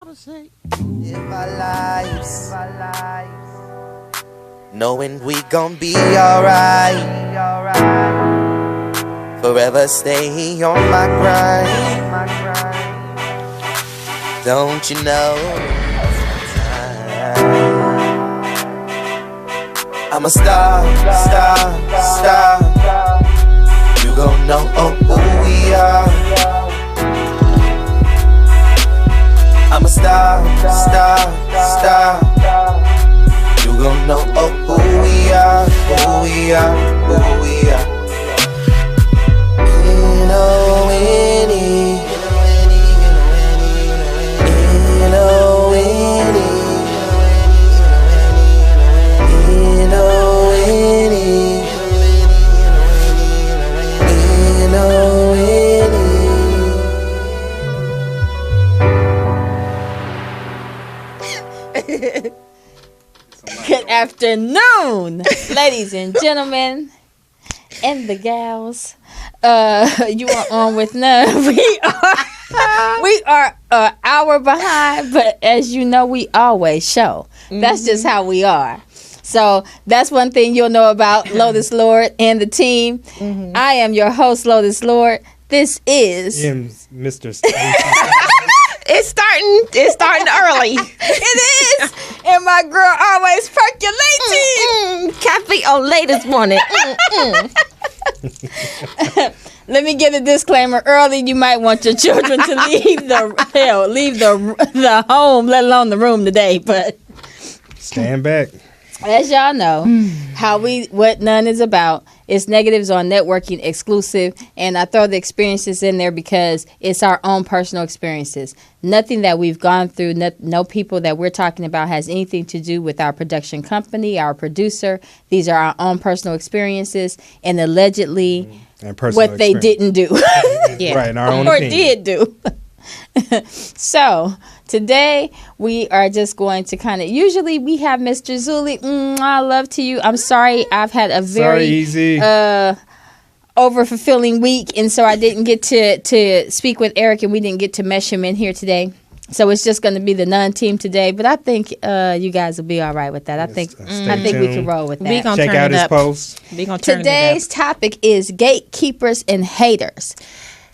In my life, knowing we gon' be alright. Forever stay on my grind. Don't you know? I'm a star. You gon' know who we are. I'm a star. You gon' know who we are. N.O.N.E. Good afternoon, ladies and gentlemen, and the gals. You are on with N.O.N.E. We are an hour behind, but as you know, we always show. That's just how we are. So that's one thing you'll know about Lotus Lord and the team. I am your host, Lotus Lord. This is Mr. It's starting early. It is. And my girl always percolating. Cafeaulait this morning. Let me get a disclaimer early. You might want your children to leave the home, let alone the room today. But stand back. As y'all know, what N.O.N.E is about. It's Negatives on Networking exclusive, and I throw the experiences in there because it's our own personal experiences. Nothing that we've gone through, no people that we're talking about has anything to do with our production company, our producer. These are our own personal experiences, and allegedly what they didn't do. Right, in our own or opinion. did do. So today we are just going to kind of, usually we have Mr. Zuli. I love to you. I'm sorry, I've had a very over-fulfilling week, and so I didn't get to speak with Eric, and we didn't get to mesh him in here today. So it's just going to be the N.O.N.E team today, but I think you guys will be all right with that. I think we can roll with that. We gonna check out his post. Today's topic is gatekeepers and haters.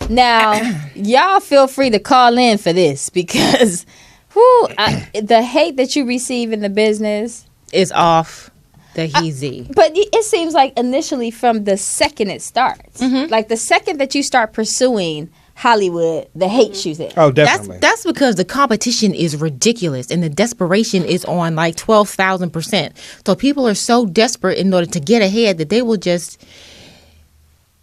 Now, y'all feel free to call in for this because the hate that you receive in the business is off the heezy. But it seems like initially from the second it starts, like the second that you start pursuing Hollywood, the hate shoots in. Oh, definitely. That's because the competition is ridiculous and the desperation is on like 12,000%. So people are so desperate in order to get ahead that they will just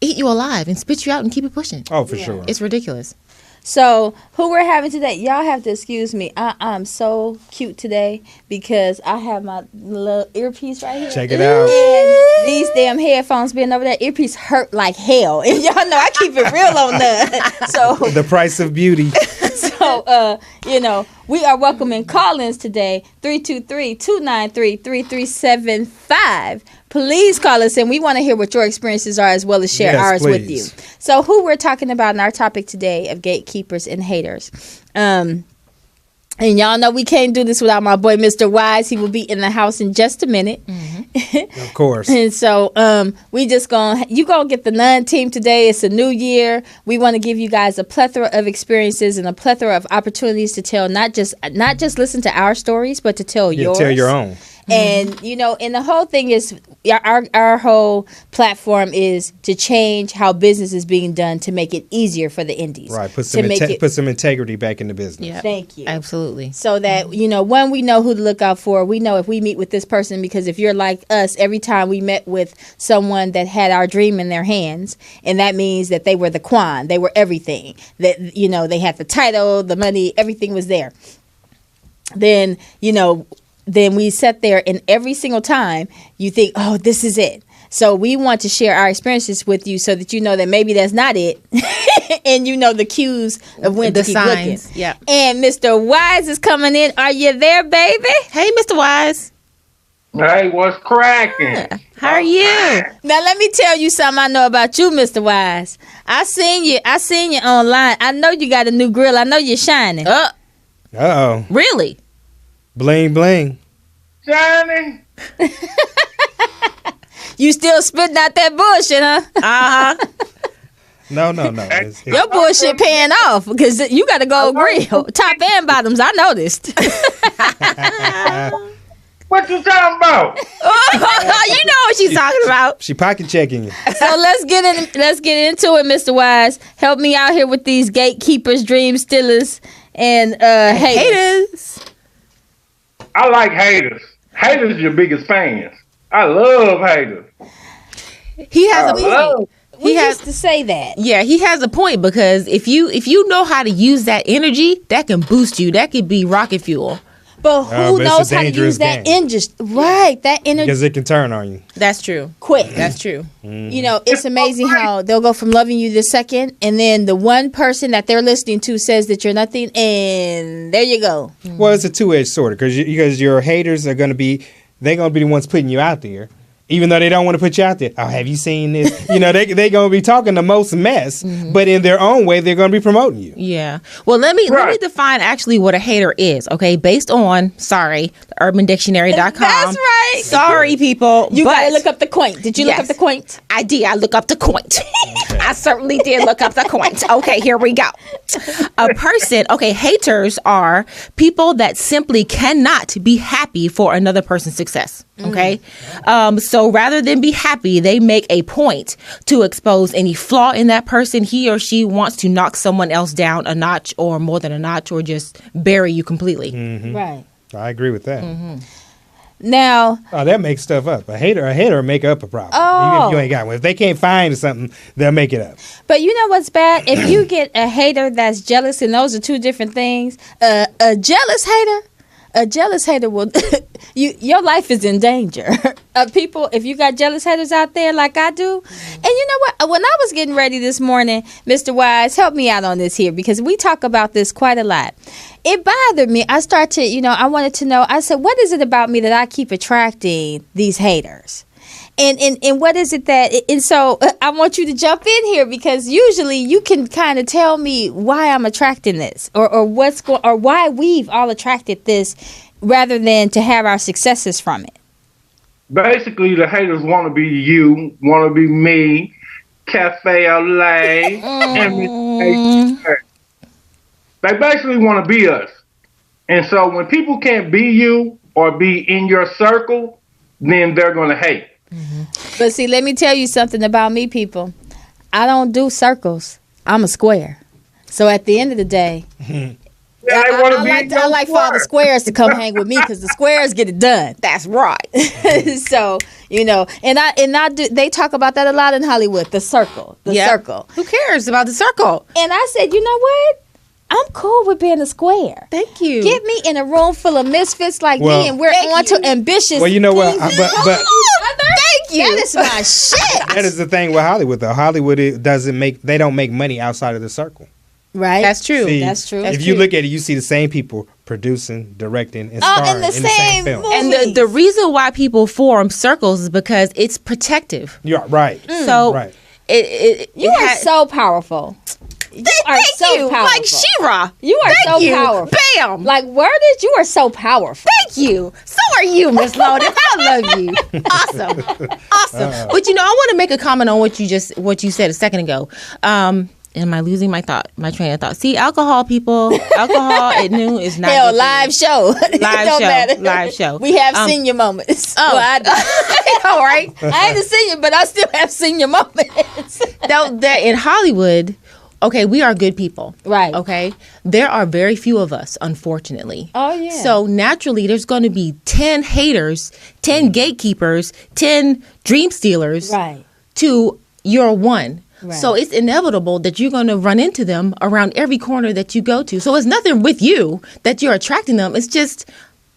eat you alive and spit you out and keep it pushing. Oh, for sure. It's ridiculous. So, who we're having today, y'all have to excuse me. I'm so cute today because I have my little earpiece right here. Check it out. And these damn headphones being over that earpiece hurt like hell. And y'all know I keep it real on that. So the price of beauty. So, we are welcoming call-ins today, 323-293-3375. Please call us in. We want to hear what your experiences are as well as share ours with you. So who we're talking about in our topic today of gatekeepers and haters. And y'all know we can't do this without my boy, Mr. Wize. He will be in the house in just a minute. Of course. And so you gonna get the N.O.N.E team today. It's a new year. We want to give you guys a plethora of experiences and a plethora of opportunities to tell, not just listen to our stories, but to tell yours. Tell your own. And, and the whole thing is, our whole platform is to change how business is being done to make it easier for the indies. Right. Put some integrity back in the business. Yeah. Thank you. Absolutely. So that, when we know who to look out for, we know if we meet with this person, because if you're like us, every time we met with someone that had our dream in their hands, and that means that they were the Quan, they were everything, that, they had the title, the money, everything was there. Then we sat there, and every single time you think, oh, this is it. So we want to share our experiences with you so that you know that maybe that's not it. And the cues of when to keep signs. looking. Yeah. And Mr. Wize is coming in. Are you there, baby? Hey, Mr. Wize. Hey, what's cracking? How are you? Now let me tell you something I know about you, Mr. Wize. I seen you online. I know you got a new grill. I know you're shining. Uh-oh. Really? Bling, bling. Johnny. You still spitting out that bullshit, huh? Uh-huh. No. Your bullshit paying off because you got to go real. Top and bottoms, I noticed. What you talking about? You know what she's talking about. She pocket checking you. So let's get into it, Mr. Wize. Help me out here with these gatekeepers, dream stealers, and haters. I like haters. Haters your biggest fans. I love haters. He has a point. We used to say that. Yeah, he has a point because if you know how to use that energy, that can boost you. That could be rocket fuel. But who knows how to use that energy? Right, that energy. Because it can turn on you. That's true. Quick. That's true. Mm-hmm. You know, it's amazing how they'll go from loving you the second, and then the one person that they're listening to says that you're nothing, and there you go. Well, it's a two-edged sword because your haters are going to be the ones putting you out there. Even though they don't want to put you out there. Oh, have you seen this? You know, they're going to be talking the most mess, but in their own way, they're going to be promoting you. Yeah. Well, let me define actually what a hater is, okay? Based on, UrbanDictionary.com. That's right. Sorry, people. You got to look up the quaint. Did you look up the quaint? I did. I look up the quaint. I certainly did look up the quaint. Okay, here we go. A person, haters are people that simply cannot be happy for another person's success, okay? So rather than be happy, they make a point to expose any flaw in that person. He or she wants to knock someone else down a notch or more than a notch or just bury you completely. Mm-hmm. Right. I agree with that. Mm-hmm. Now, that makes stuff up. A hater will make up a problem. Oh. Even if you ain't got one. If they can't find something, they'll make it up. But you know what's bad? If you get a hater that's jealous, and those are two different things. A jealous hater will your life is in danger. People, if you got jealous haters out there like I do, and you know what? When I was getting ready this morning, Mr. Wize, help me out on this here because we talk about this quite a lot. It bothered me. I I wanted to know. I said, what is it about me that I keep attracting these haters? And what is it that? And so I want you to jump in here because usually you can kind of tell me why I'm attracting this or why we've all attracted this rather than to have our successes from it. Basically, the haters want to be you, want to be me, Cafeaulait and Mr. They basically want to be us. And so when people can't be you or be in your circle, then they're going to hate. Mm-hmm. But see, let me tell you something about me, people. I don't do circles. I'm a square. So at the end of the day, I like for all the squares to come hang with me because the squares get it done. That's right. So, and I do. They talk about that a lot in Hollywood. The circle. Circle. Who cares about the circle? And I said, you know what? I'm cool with being a square. Thank you. Get me in a room full of misfits like me, and we're on to ambitious. Well, you know what? But thank you. That is my shit. That is the thing with Hollywood, though. Hollywood they don't make money outside of the circle. Right. That's true. See, that's true. If you look at it, you see the same people producing, directing, and starring in the same film. And the reason why people form circles is because it's protective. You're right. So right. You are so powerful. You are so powerful. Like She-Ra. You are so powerful. Bam. Like worded, you are so powerful. Thank you. So are you, Miss Lotus. I love you. Awesome. But I want to make a comment on what you said a second ago. Am I losing my train of thought? See, alcohol at noon is not. Hell, live show. Live show. We have senior moments. Oh, well, I do. All right. I ain't a senior, but I still have senior moments. That in Hollywood. Okay, we are good people. Right. Okay. There are very few of us, unfortunately. Oh, yeah. So naturally, there's going to be 10 haters, 10 gatekeepers, 10 dream stealers to your one. Right. So it's inevitable that you're going to run into them around every corner that you go to. So it's nothing with you that you're attracting them. It's just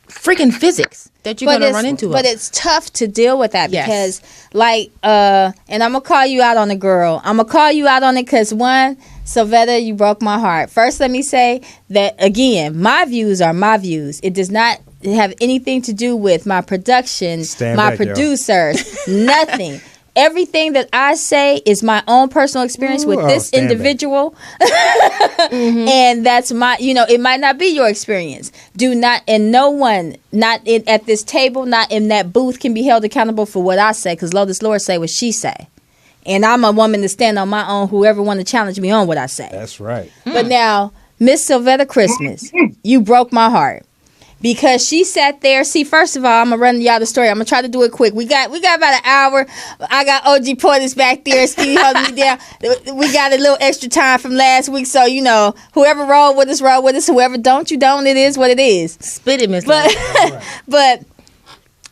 freaking physics that you're going to run into. But it's tough to deal with that because, and I'm going to call you out on the girl. I'm going to call you out on it because, one, Sylvetta, you broke my heart. First, let me say that, again, my views are my views. It does not have anything to do with my production, my producers, nothing. Everything that I say is my own personal experience with this individual. And that's my, it might not be your experience. Do not, and no one, at this table, not in that booth, can be held accountable for what I say, because Lotus Lord say what she say. And I'm a woman to stand on my own, whoever want to challenge me on what I say. That's right. But now, Miss Sylvetta Christmas, you broke my heart. Because she sat there. See, first of all, I'm gonna run y'all the story. I'm gonna try to do it quick. We got about an hour. I got OG Portis back there, Skinny holding me down. We got a little extra time from last week, so whoever roll with us, roll with us. Whoever don't, you don't. It is what it is. Spit it, Miss. But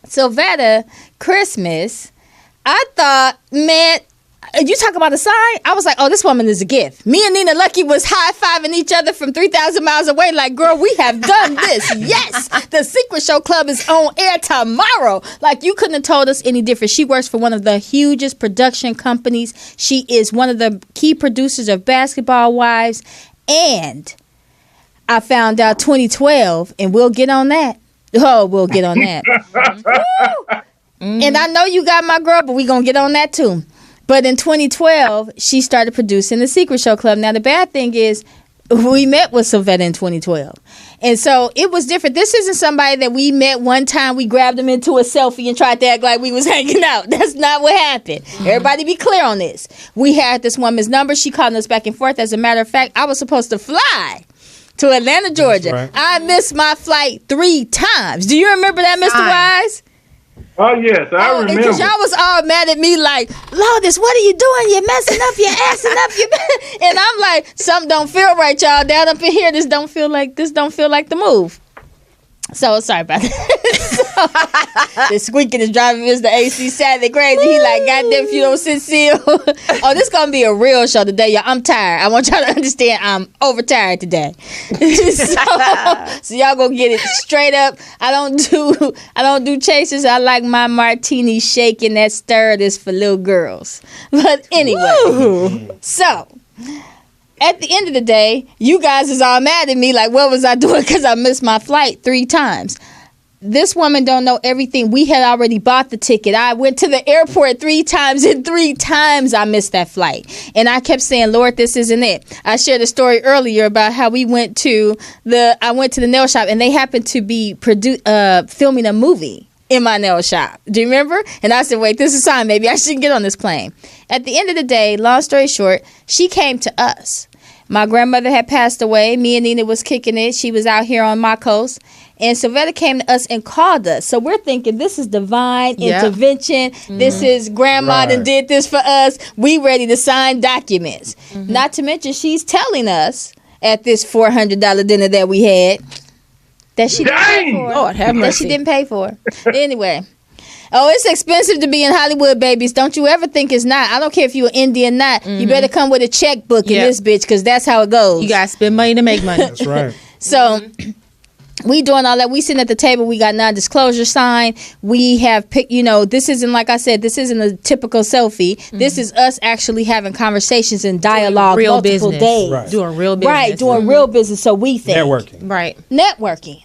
Sylvetta Christmas, I thought, man. You talk about a sign? I was like, oh, this woman is a gift. Me and Nina Lucky was high-fiving each other from 3,000 miles away like, girl, we have done this. Yes, the Secret Show Club is on air tomorrow. Like, you couldn't have told us any different. She works for one of the hugest production companies. She is one of the key producers of Basketball Wives. And I found out 2012, and we'll get on that. Oh, we'll get on that. And I know you got my girl, but we going to get on that, too. But in 2012, she started producing the Secret Show Club. Now, the bad thing is we met with Sylvetta in 2012. And so it was different. This isn't somebody that we met one time. We grabbed him into a selfie and tried to act like we was hanging out. That's not what happened. Everybody be clear on this. We had this woman's number. She called us back and forth. As a matter of fact, I was supposed to fly to Atlanta, Georgia. Right. I missed my flight 3 times. Do you remember that, Mr. Wize? Oh, yes, I remember. Because y'all was all mad at me like, Lotus, what are you doing? You're messing up, you're assing up. And I'm like, something don't feel right, y'all. Down up in here, this don't feel like the move. So, sorry about that. The squeaking is driving Mr. AC Saturday crazy. He like, goddamn, if you don't sit still. Oh, this going to be a real show today, y'all. I'm tired. I want y'all to understand I'm overtired today. So y'all going to get it straight up. I don't do chasers. I like my martini shaking. That stirred is for little girls. But anyway, so at the end of the day, you guys is all mad at me like, what was I doing? Because I missed my flight 3 times. This woman don't know everything. We had already bought the ticket. I went to the airport 3 times, and 3 times I missed that flight. And I kept saying, Lord, this isn't it. I shared a story earlier about how we went to the nail shop, and they happened to be filming a movie in my nail shop. Do you remember? And I said, wait, this is a sign. Maybe I shouldn't get on this plane. At the end of the day, long story short, she came to us. My grandmother had passed away. Me and Nina was kicking it. She was out here on my coast. And Sylvetta came to us and called us. So we're thinking this is divine intervention. Mm-hmm. This is grandma that did this for us. We ready to sign documents. Mm-hmm. Not to mention she's telling us at this $400 dinner that we had that she didn't pay for. Lord have mercy. That she didn't pay for. Anyway. Oh, it's expensive to be in Hollywood, babies. Don't you ever think it's not. I don't care if you're Indian or not. Mm-hmm. You better come with a checkbook in this bitch, because that's how it goes. You got to spend money to make money. That's right. So we doing all that. We sitting at the table. We got non-disclosure sign. We have picked, this isn't, like I said, this isn't a typical selfie. Mm-hmm. This is us actually having conversations and dialogue real multiple business. days. Right. Doing real business. Right, doing real business. So we think. Networking. Right. Networking.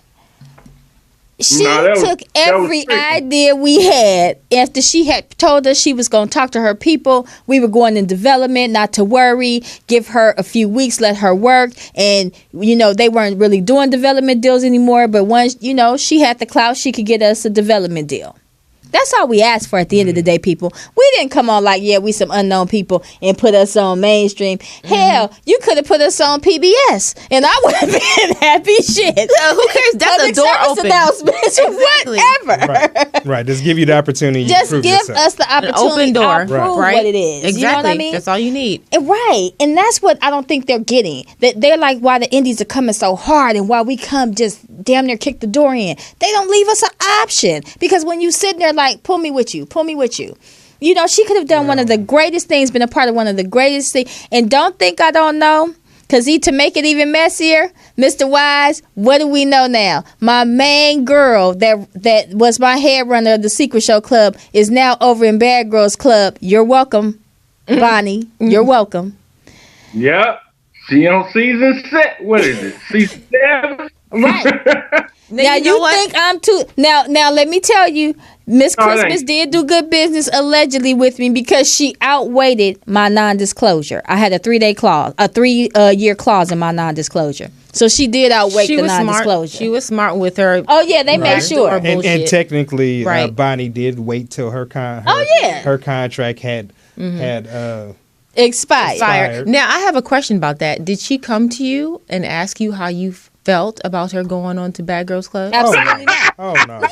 She took every idea we had after she had told us she was going to talk to her people. We were going in development, not to worry, give her a few weeks, let her work. And, they weren't really doing development deals anymore. But once, she had the clout, she could get us a development deal. That's all we asked for at the end of the day, people. We didn't come on like, we some unknown people and put us on mainstream. Mm-hmm. Hell, you could have put us on PBS and I would have been happy shit. Who cares? That's a door open. Announcements, exactly. Whatever. Right. Just give you the opportunity. Just give yourself. us the opportunity. An open door. Prove what it is. Exactly. You know what I mean? That's all you need. Right. And that's what I don't think they're getting. That they're like, why the indies are coming so hard and why we come just damn near kick the door in. They don't leave us an option. Because when you sit there like, pull me with you. She could have done one of the greatest things, been a part of one of the greatest things. And don't think I don't know, because to make it even messier, Mr. Wize, what do we know now? My main girl that was my head runner of the Secret Show Club is now over in Bad Girls Club. You're welcome, Bonnie. Mm-hmm. You're welcome. Yep. She on season 6. What is it? Season 7? Right. Now you think I'm too. Now let me tell you. Miss No, it Christmas ain't. did do good business allegedly with me because she outweighted my non-disclosure. I had a 3-day clause, a 3-year clause in my non-disclosure. So she did outweigh the non-disclosure. She was smart with her. Oh yeah, they made sure. Or And bullshit. technically, Right. Bonnie did wait till her her contract had Expired. Expired. Now I have a question about that. Did she come to you and ask you how you felt about her going on to Bad Girls Club? Absolutely not. Oh no.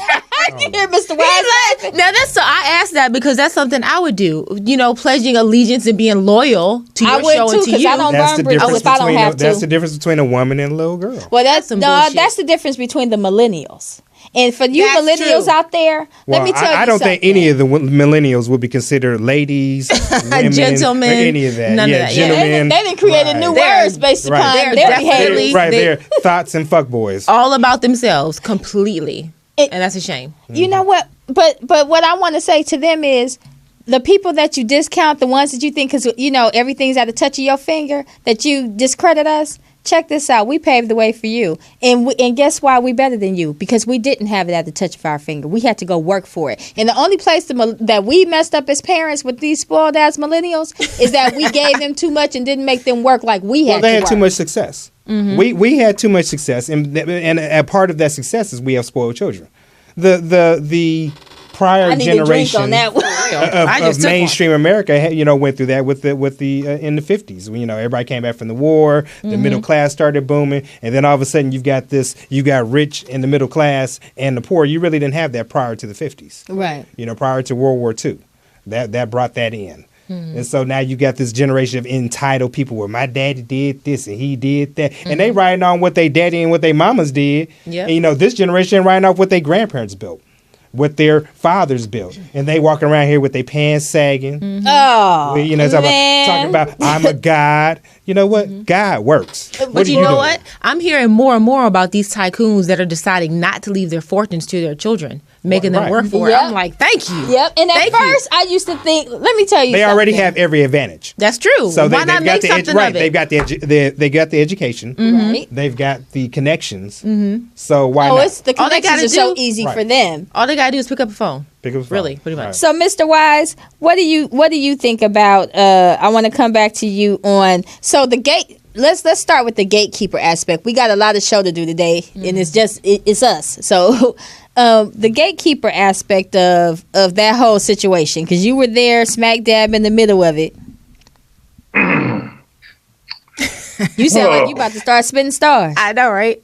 You hear Mr. Wise laughing? Now that's so. I asked that because that's something I would do. You know, pledging allegiance and being loyal to I your would show too, and to 'cause you. I don't That's the burn bridges difference if I don't between have to. that's the difference between a woman and a little girl. Well, that's some no, bullshit. that's the difference between the millennials. And for you That's millennials true. out there, Well, let me tell you I don't something. think any of the millennials would be considered ladies, women, Gentlemen, or any of that. none of yeah, that, yeah. gentlemen. They done created right. new They're- words based right. upon They're their definitely- behavior. Right, They- they're thoughts and fuckboys. all about themselves completely, It- and that's a shame. You know what? But what I want to say to them is the people that you discount, the ones that you think, because you know everything's at the touch of your finger, that you discredit us. Check this out. We paved the way for you, and guess why we better than you? Because we didn't have it at the touch of our finger. We had to go work for it. And the only place that we messed up as parents with these spoiled ass millennials is that we gave them too much and didn't make them work like we had. Well, they to had work. too much success. We had too much success, and a part of that success is we have spoiled children. The prior I need a drink generation on that one. I of just took mainstream America, went through that with the in the 50s. Everybody came back from the war, the middle class started booming, and then all of a sudden you got rich in the middle class and the poor. You really didn't have that prior to the 50s. Right. Prior to World War II. That brought that in. And so now you got this generation of entitled people where my daddy did this and he did that. And they writing on what they daddy and what they mamas did. Yep. And this generation writing off what their grandparents built, what their fathers built. And they walking around here with their pants sagging. Oh, Talking about I'm a god. You know what? God works. But What are you know doing? what? I'm hearing more and more about these tycoons that are deciding not to leave their fortunes to their children, making them Right. work for it. Yep. I'm like, thank you. Yep. And at Thank you. first, I used to think. Let me tell you, They already something. have every advantage. That's true. So Why not make something right. of it? They've got they got the education. Right. They've got the connections. So why Oh, not? it's the All they connections gotta are so do- easy Right. for them. All they gotta do is pick up a phone. Pick up the phone. Really, pretty much. Right. So, Mr. Wise, what do you think about? I want to come back to you on. So the gate. Let's start with the gatekeeper aspect. We got a lot of show to do today, and it's us. So, the gatekeeper aspect of that whole situation, because you were there, smack dab in the middle of it. You sound like you about to start spitting stars. I know, right?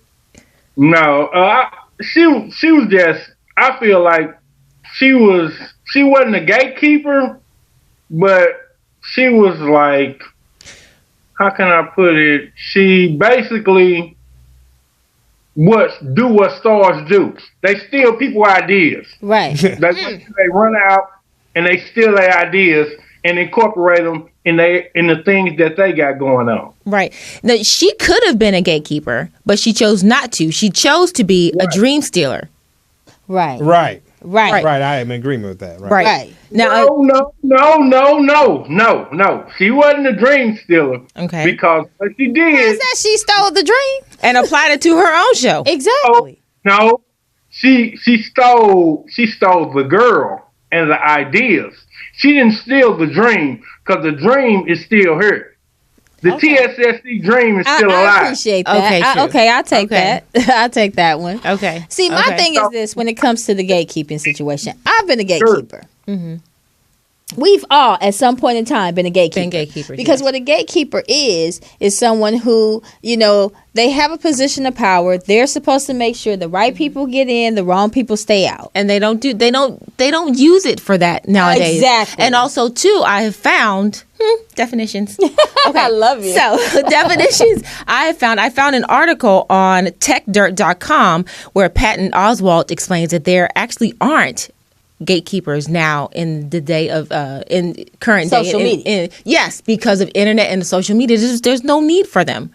No, she was just. I feel like she wasn't a gatekeeper, but she was like, how can I put it? She basically what stars do. They steal people ideas. Right. They run out and they steal their ideas and incorporate them in the things that they got going on. Right. Now, she could have been a gatekeeper, but she chose not to. She chose to be a dream stealer. Right. Right. Right. Right. I am in agreement with that. Right. Right. Now, No. She wasn't a dream stealer. Okay. Because what she Is did, that she stole the dream? and applied it to her own show. Exactly. no, she stole the girl and the ideas. She didn't steal the dream because the dream is still her. The TSSC dream is still I alive. appreciate that. Okay, true. I'll take Okay. that. I'll take that one. Okay. See, my Okay. thing is this: when it comes to the gatekeeping situation, I've been a gatekeeper. Mm-hmm. We've all, at some point in time, been a gatekeeper. Been gatekeepers, Because yes. what a gatekeeper is someone who, they have a position of power. They're supposed to make sure the right people get in, the wrong people stay out. And they don't use it for that nowadays. Exactly. And also too, I have found definitions. Okay. I love you. So definitions. I found an article on techdirt.com where Patton Oswalt explains that there actually aren't gatekeepers now in the day of in current Social day media. yes, because of internet and social media, there's no need for them.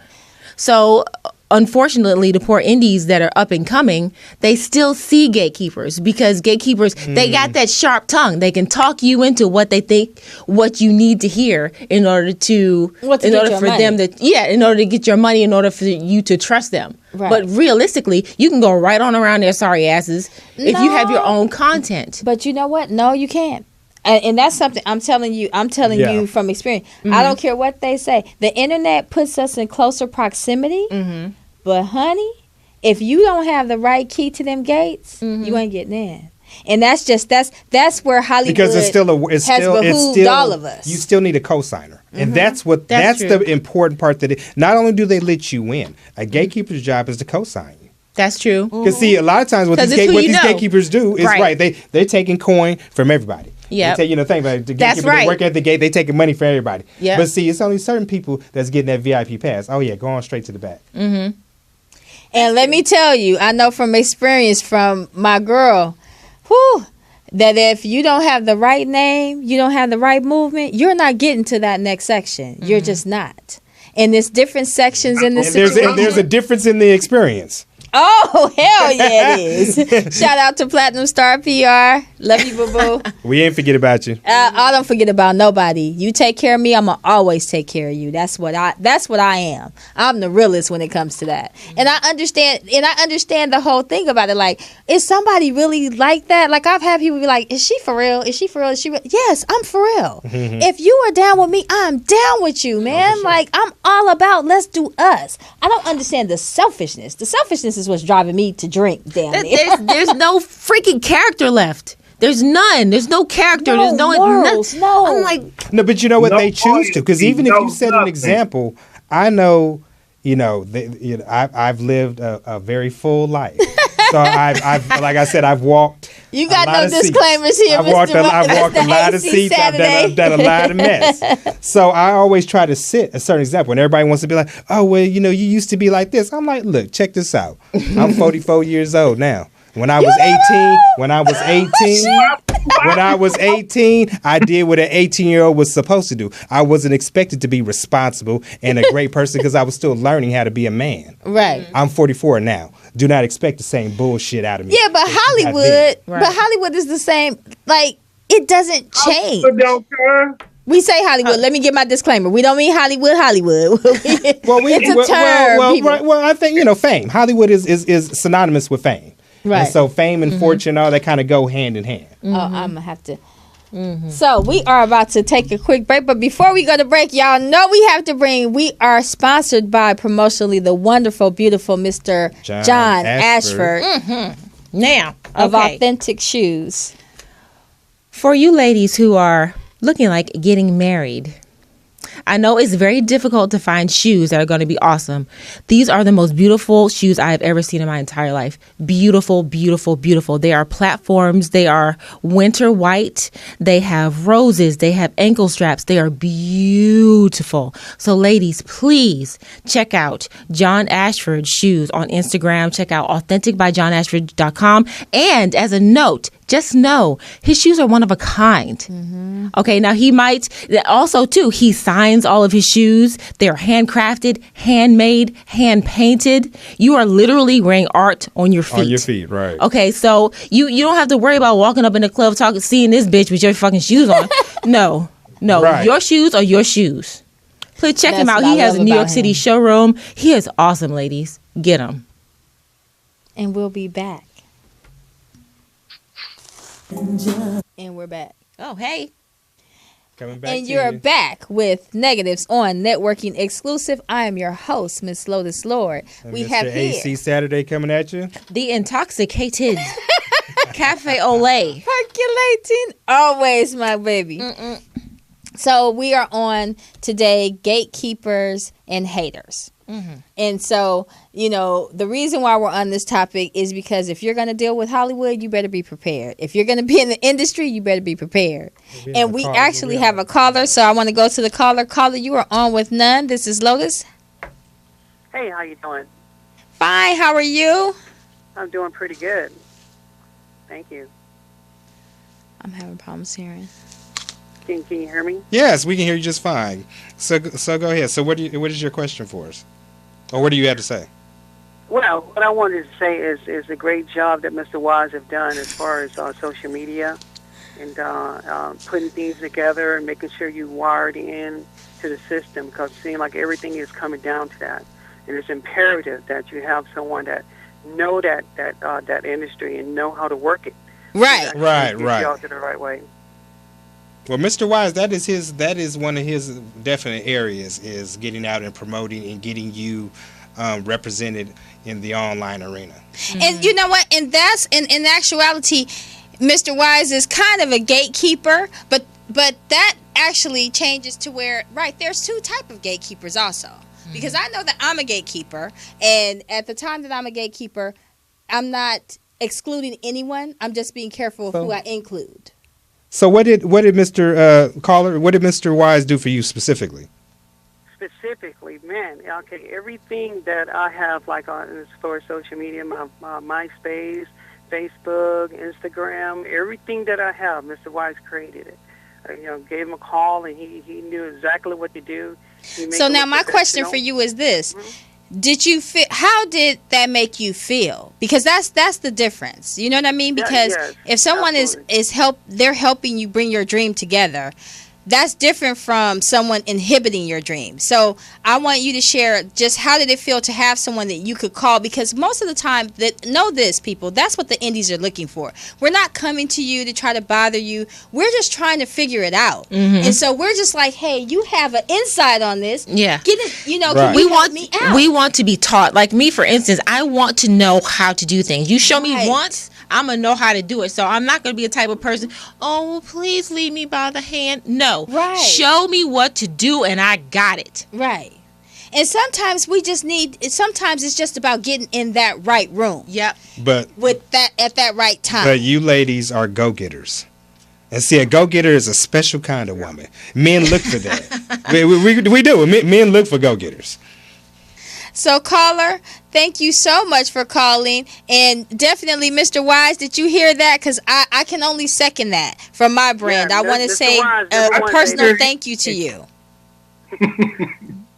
So unfortunately, the poor indies that are up and coming, they still see gatekeepers because gatekeepers, they got that sharp tongue. They can talk you into what they think, what you need to hear in order to, in order for them to, in order to get your money, in order for you to trust them. Right. But realistically, you can go right on around their sorry asses if you have your own content. But you know what? No, you can't. And that's something I'm telling you you from experience. I don't care what they say. The internet puts us in closer proximity. But honey, if you don't have the right key to them gates, you ain't getting in. And that's where Hollywood because it's still all of us. You still need a cosigner. And that's the important part, that not only do they let you in, a gatekeeper's job is to cosign you. That's true. Because see, a lot of times what these gatekeepers do is they're taking coin from everybody. Yeah, think about it. The gatekeepers, they work at the gate. They taking money from everybody. Yeah, but see, it's only certain people that's getting that VIP pass. Oh yeah, go on straight to the back. And let me tell you, I know from experience from my girl, that if you don't have the right name, you don't have the right movement, you're not getting to that next section. You're just not. And there's different sections in the situation. There's a difference in the experience. Oh, hell yeah, it is. Shout out to Platinum Star PR. Love you, boo-boo. We ain't forget about you. I don't forget about nobody. You take care of me, I'm going to always take care of you. That's what I am. I'm the realest when it comes to that. And I understand the whole thing about it. Like, is somebody really like that? Like, I've had people be like, is she for real? Is she for real? Is she real? Yes, I'm for real. If you are down with me, I'm down with you, man. Sure. Like, I'm all about let's do us. I don't understand the selfishness. The selfishness is what's driving me to drink. Damn it. There's no freaking character left. There's none. There's no character. No there's no morals. No. I'm like, no, but you know what? They choose to, because even if you set an example, I know. I've lived a very full life. So I've like I said, I've walked. You got no disclaimers here, I've walked a lot of seats. I've done a lot of mess. So I always try to set a certain example. And everybody wants to be like, oh, well, you used to be like this. I'm like, look, check this out. I'm 44 years old now. When I was 18, I did what an 18-year-old was supposed to do. I wasn't expected to be responsible and a great person because I was still learning how to be a man. Right. I'm 44 now. Do not expect the same bullshit out of me. Yeah, but Hollywood is the same. Like, it doesn't change. We say Hollywood. Let me get my disclaimer. We don't mean Hollywood. It's a term. Well, I think, fame. Hollywood is synonymous with fame. Right. And so fame and fortune, all that kind of go hand in hand. Oh, I'm going to have to. So we are about to take a quick break. But before we go to break, y'all know we are sponsored by promotionally the wonderful, beautiful Mr. John Ashford. Now, of Authentic Shoes. For you ladies who are looking like getting married, I know it's very difficult to find shoes that are going to be awesome. These are the most beautiful shoes I have ever seen in my entire life. Beautiful, beautiful, beautiful. They are platforms. They are winter white. They have roses. They have ankle straps. They are beautiful. So ladies, please check out John Ashford shoes on Instagram. Check out authenticbyjohnashford.com. And as a note, just know his shoes are one of a kind. Okay, now he might also too, he signs all of his shoes. They're handcrafted, handmade, hand painted. You are literally wearing art on your feet. On your feet, right. Okay, so you don't have to worry about walking up in the club seeing this bitch with your fucking shoes on. No. Right. Your shoes are your shoes. Please check him out. He has a New York City showroom. He is awesome, ladies. Get him. And we'll be back. And we're back. Oh, hey. Coming back. And you're back with Negatives on Networking Exclusive. I am your host, Miss Lotus Lord. And we have here AC Saturday coming at you. The intoxicated Cafeaulait. Percolating. Always, my baby. So we are on today, gatekeepers and haters. And so, the reason why we're on this topic is because if you're going to deal with Hollywood, you better be prepared. If you're going to be in the industry, you better be prepared. And we actually have a caller, so I want to go to the caller. Caller, you are on with N.O.N.E. This is Lotus. Hey, how you doing? Fine, how are you? I'm doing pretty good. Thank you. I'm having problems hearing. Can you hear me? Yes, we can hear you just fine. So go ahead. So what is your question for us? Or what do you have to say? Well, what I wanted to say is the great job that Mr. Wize have done as far as social media and putting things together and making sure you wired in to the system, because it seems like everything is coming down to that. And it's imperative that you have someone that know that industry and know how to work it. Right. Right. Get you out to the right way. Well, Mr. Wize, that is one of his definite areas, is getting out and promoting and getting you represented in the online arena. And you know what? And that's in actuality, Mr. Wize is kind of a gatekeeper, but that actually changes to where, right, there's two type of gatekeepers also. Because I know that I'm a gatekeeper, and at the time that I'm a gatekeeper, I'm not excluding anyone. I'm just being careful of who I include. So what did Mr. Caller, what did Mr. Wize do for you specifically? Specifically, man, okay, everything that I have, like as far as social media, my MySpace, Facebook, Instagram, everything that I have, Mr. Wize created it. Gave him a call, and he knew exactly what to do. So now my question for you is this. Did you feel? How did that make you feel? Because that's the difference. You know what I mean? Because if someone they're helping you bring your dream together. That's different from someone inhibiting your dream. So I want you to share just how did it feel to have someone that you could call, because most of the time, people, that's what the indies are looking for. We're not coming to you to try to bother you. We're just trying to figure it out. And so we're just like, hey, you have an insight on this. Yeah. Get it, can you help me out? We want to be taught. Like me, for instance, I want to know how to do things. You show me once, I'm going to know how to do it. So I'm not going to be a type of person, oh, well, please lead me by the hand. No. Right. Show me what to do, and I got it. Right. And sometimes sometimes it's just about getting in that right room. Yep. But at that right time. But you ladies are go-getters. And see, a go-getter is a special kind of woman. Men look for that. we do. Men look for go-getters. So, caller, thank you so much for calling. And definitely, Mr. Wize, did you hear that? Because I can only second that from my brand. I want to say a personal thank you to you.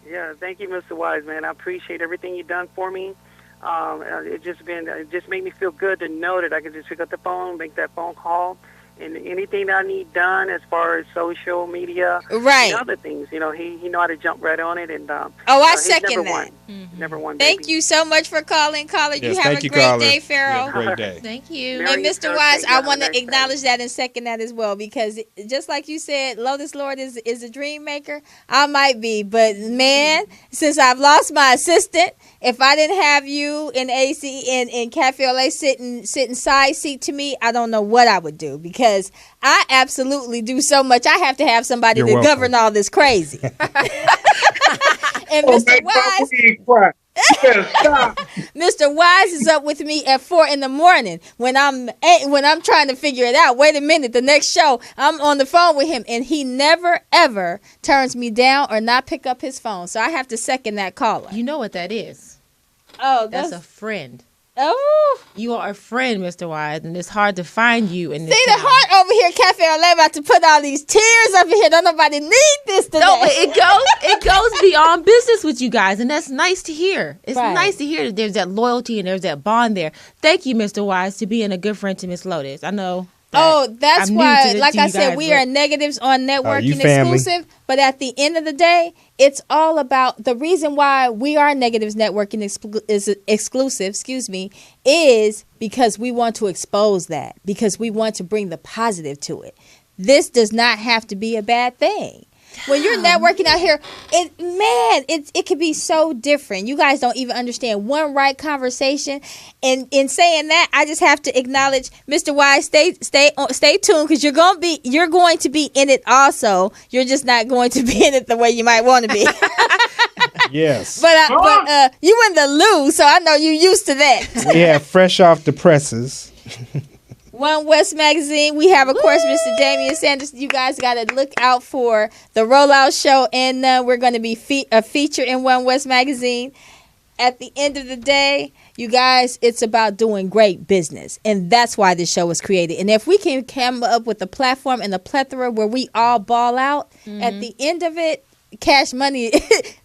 Yeah, thank you, Mr. Wize, man. I appreciate everything you've done for me. It just made me feel good to know that I could just pick up the phone, make that phone call. And anything I need done as far as social media, and other things, he know how to jump right on it. And I second that. Never won. Thank you so much for calling, caller. Yes, you have a great day, Pharaoh. Yeah, great day. Thank you. And Mr. Wize, I want to acknowledge that and second that as well, because just like you said, Lotus Lord is a dream maker. I might be, but man, since I've lost my assistant, if I didn't have you in AC in Cafeaulait sitting side seat to me, I don't know what I would do, because I absolutely do so much. I have to have somebody to govern all this crazy. And Mr. Wize, Mr. Wize is up with me at 4 a.m. when I'm trying to figure it out. Wait a minute, the next show I'm on the phone with him, and he never ever turns me down or not pick up his phone. So I have to second that caller. You know what that is? Oh, that's a friend. Oh, you are a friend, Mr. Wize, and it's hard to find you in this See, town. the heart over here, Cafeaulait, about to put all these tears over here. Don't nobody need this today. No, but it goes beyond business with you guys, and that's nice to hear. It's nice to hear that there's that loyalty and there's that bond there. Thank you, Mr. Wize, to being a good friend to Miss Lotus. I know. That's why, like I said, we are Negatives on Networking exclusive. But at the end of the day, it's all about the reason why we are Negatives Networking exclusive, is because we want to expose that, because we want to bring the positive to it. This does not have to be a bad thing. When you're networking out here, it could be so different. You guys don't even understand one right conversation. And in saying that, I just have to acknowledge Mr. Wize. Stay tuned, because you're going to be in it also. You're just not going to be in it the way you might want to be. Yes. But you in the loo, so I know you used to that. Yeah, fresh off the presses. One West Magazine. We have, of course, Mr. Damian Sanders. You guys got to look out for the Rollout Show, and we're going to be a feature in One West Magazine. At the end of the day, you guys, it's about doing great business, and that's why this show was created. And if we can come up with a platform and a plethora where we all ball out, at the end of it, Cash Money.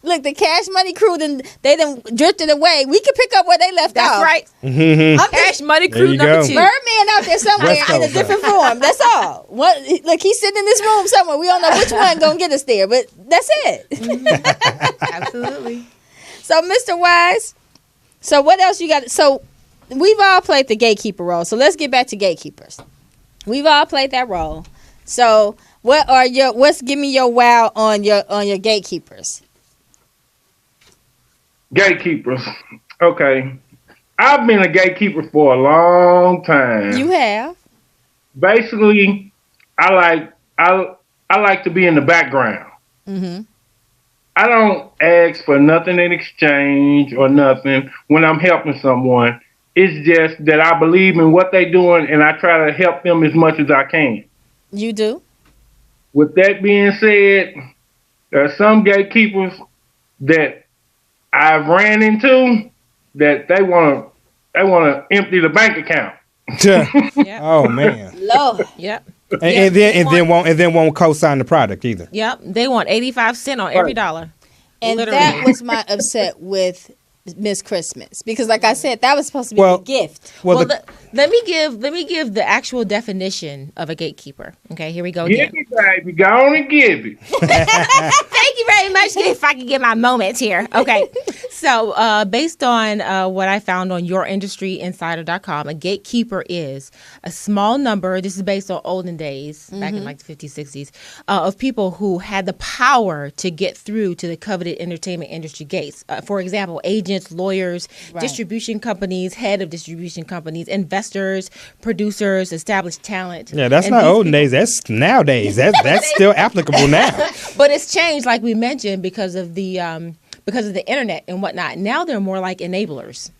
Look, the Cash Money crew, they done drifted away. We can pick up where they left off. That's right. Cash Money There crew you number go. 2. Birdman out there somewhere West in a Coast, different form. That's all. Look, he's sitting in this room somewhere. We don't know which one gonna get us there, but that's it. Absolutely. So, Mr. Wize, so what else you got? So, we've all played the gatekeeper role. So let's get back to gatekeepers. We've all played that role. So, give me your wow on your gatekeepers. Gatekeepers. Okay. I've been a gatekeeper for a long time. You have. Basically, I like to be in the background. Mm-hmm. I don't ask for nothing in exchange or nothing when I'm helping someone. It's just that I believe in what they're doing and I try to help them as much as I can. You do? With that being said, there are some gatekeepers that I've ran into that they want to empty the bank account. Yep. Oh man. Lord. Yep. And then won't co-sign the product either. Yep. They want 85 cents on every dollar. And Literally. that was my upset with Miss Christmas, because like I said, that was supposed to be a gift. Well, let me give the actual definition of a gatekeeper. Okay, here we go again. Give it, baby. Go on and give it. Thank you very much. If I can get my moments here. Okay. So based on what I found on yourindustryinsider.com, a gatekeeper is a small number. This is based on olden days, back in like the 50s, 60s, of people who had the power to get through to the coveted entertainment industry gates. For example, agents, lawyers, distribution companies, head of distribution companies, investors, producers, established talent. yeah, that's not olden days. That's nowadays. That's still applicable now. But it's changed, like we mentioned, because of the internet and whatnot. Now they're more like enablers.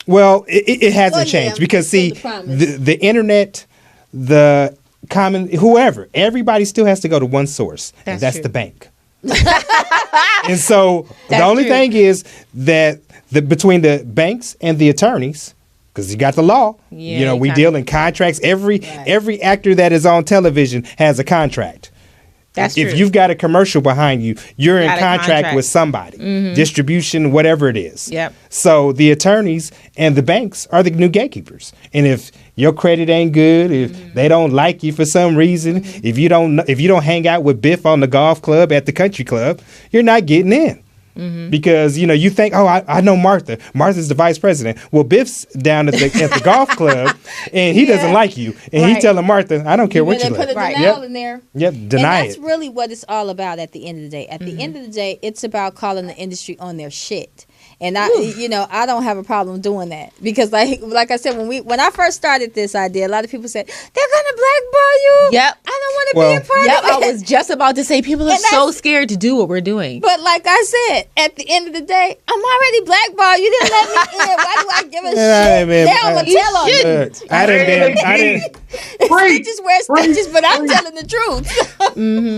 Well, it hasn't changed because see, the promise. the internet, the common whoever, everybody still has to go to one source, and that's true. the bank. And so the That's only true. thing is that between the banks and the attorneys, because you got the law, Yeah, we kinda. deal in contracts. Every actor that is on television has a contract. That's If true. you've got a commercial behind you, you're in Got a contract contract. with somebody, distribution, whatever it is. Yep. So the attorneys and the banks are the new gatekeepers. And if your credit ain't good, if they don't like you for some reason, if you don't hang out with Biff on the golf club at the country club, you're not getting in. Because you think, oh, I know Martha. Martha's the vice president. Well, Biff's down at the golf club, and he doesn't like you, and he's telling Martha, I don't care what you Put a like. denial in there. Yep, And deny that's it. really what it's all about at the end of the day. At the end of the day, it's about calling the industry on their shit. And I don't have a problem doing that, because like I said, when I first started this idea, a lot of people said they're gonna blackball you. Yep. I don't want to Well- be a part Yep, of I it. was just about to say people are And so that's- scared to do what we're doing. But like I said, at the end of the day, I'm already blackballed. You didn't let me in. Why do I give a Yeah, shit? man, Now I'm gonna tell on you. Look, I didn't. Snitches wear stitches, but I'm telling the truth.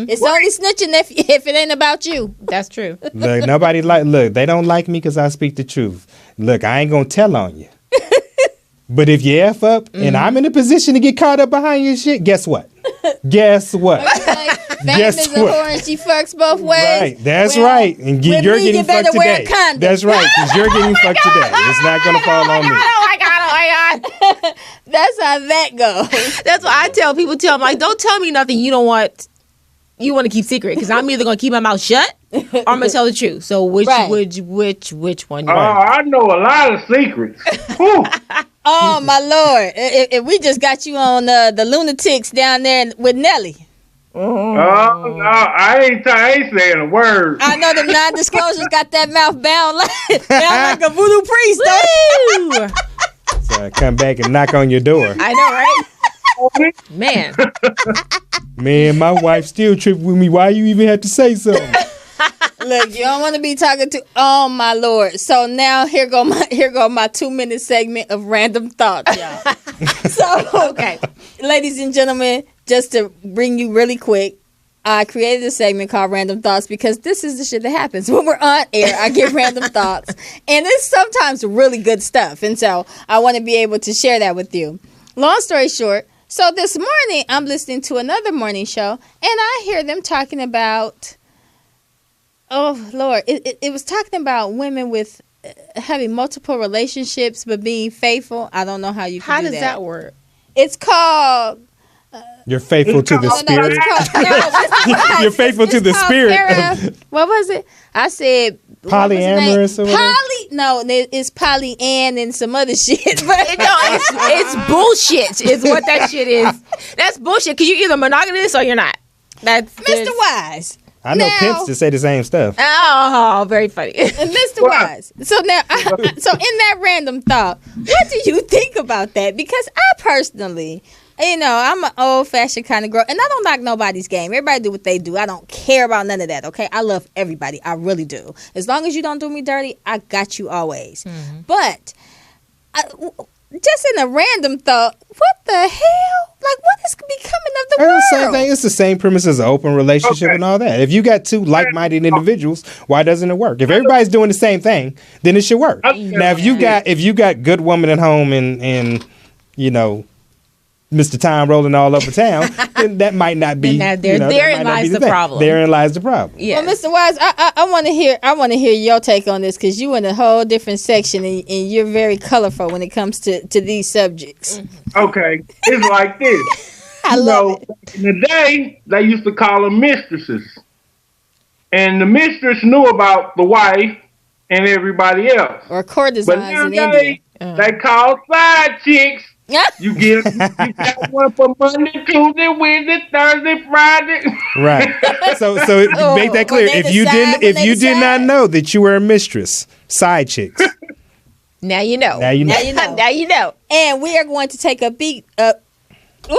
It's only snitching if it ain't about you. That's true. Look, they don't like me because I speak the truth. Look, I ain't gonna tell on you. But if you F up and I'm in a position to get caught up behind your shit, guess what? Guess what? Fame Guess is a what? whore and she fucks both ways. Right, that's Well, right. And with you're me, getting you better fucked wear a today. condom. That's right, because you're getting fucked today. It's not gonna fall on me. Oh my God. That's how that goes. That's what I tell people. I'm like, don't tell me nothing you don't want. You want to keep secret, because I'm either going to keep my mouth shut or I'm going to tell the truth. So which Right. which one? Oh, I know a lot of secrets. Whew. Oh my Lord! If we just got you on the lunatics down there with Nelly. Oh, no, I ain't saying a word. I know the non-disclosures got that mouth bound like a voodoo priest. Don't it? So I come back and knock on your door. I know, right? Man. Man, my wife still tripping with me. Why you even have to say something? Look, you don't want to be talking to. Oh my Lord! So now here go my 2-minute segment of random thoughts, y'all. So Okay. ladies and gentlemen, just to bring you really quick, I created a segment called Random Thoughts because this is the shit that happens when we're on air. I get random thoughts, and it's sometimes really good stuff, and so I want to be able to share that with you. Long story short, so this morning I'm listening to another morning show, and I hear them talking about Oh Lord, it was talking about women with having multiple relationships but being faithful. I don't know how you. How do does that work? It's called. You're faithful to the spirit. You're faithful to the spirit. What was it? I said polyamorous or whatever? It's polyan and some other shit. But it's bullshit. Is what that shit is. That's bullshit. Because you're either monogamous or you're not. That's Mr. Wize. I know pimps to say the same stuff. Oh, very funny. Mr. Wize. So now, so in that random thought, what do you think about that? Because I personally, I'm an old-fashioned kind of girl, and I don't knock nobody's game. Everybody do what they do. I don't care about none of that, okay? I love everybody. I really do. As long as you don't do me dirty, I got you always. Mm-hmm. But just in a random thought, what the hell? Like, what is becoming of the world? Same thing. It's the same premise as an open relationship and all that. If you got two like-minded individuals, why doesn't it work? If everybody's doing the same thing, then it should work. Now, if you got good woman at home and Mr. Time rolling all over town, then that might not be. Therein lies the problem. Therein lies the problem. Yeah. Well, Mr. Wize, I want to hear your take on this because you in a whole different section and you're very colorful when it comes to these subjects. Okay, it's like this. I love it. In the day, they used to call them mistresses, and the mistress knew about the wife and everybody else. Or courtesans in India. They call side chicks. You got one for Monday, Tuesday, Wednesday, Thursday, Friday. Right. So make that clear. If you did not know that you were a mistress, side chicks. Now you know. Now you know. And we are going to take a break. A brief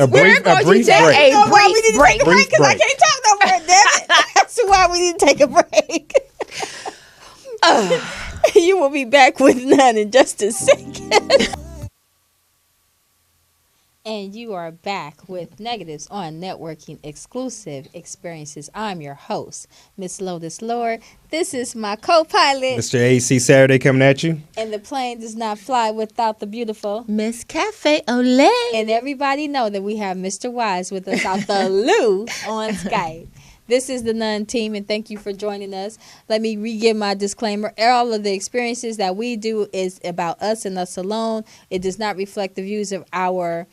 break. Because I can't talk no more. Damn it. That's why we need to take a break. You will be back with N.O.N.E in just a second. And you are back with Negatives on Networking Exclusive Experiences. I'm your host, Miss Lotus Lord. This is my co-pilot, Mr. AC Saturday, coming at you. And the plane does not fly without the beautiful Miss Cafeaulait. And everybody know that we have Mr. Wize with us out the loo on Skype. This is the N.O.N team, and thank you for joining us. Let me re-give my disclaimer. All of the experiences that we do is about us and us alone. It does not reflect the views of our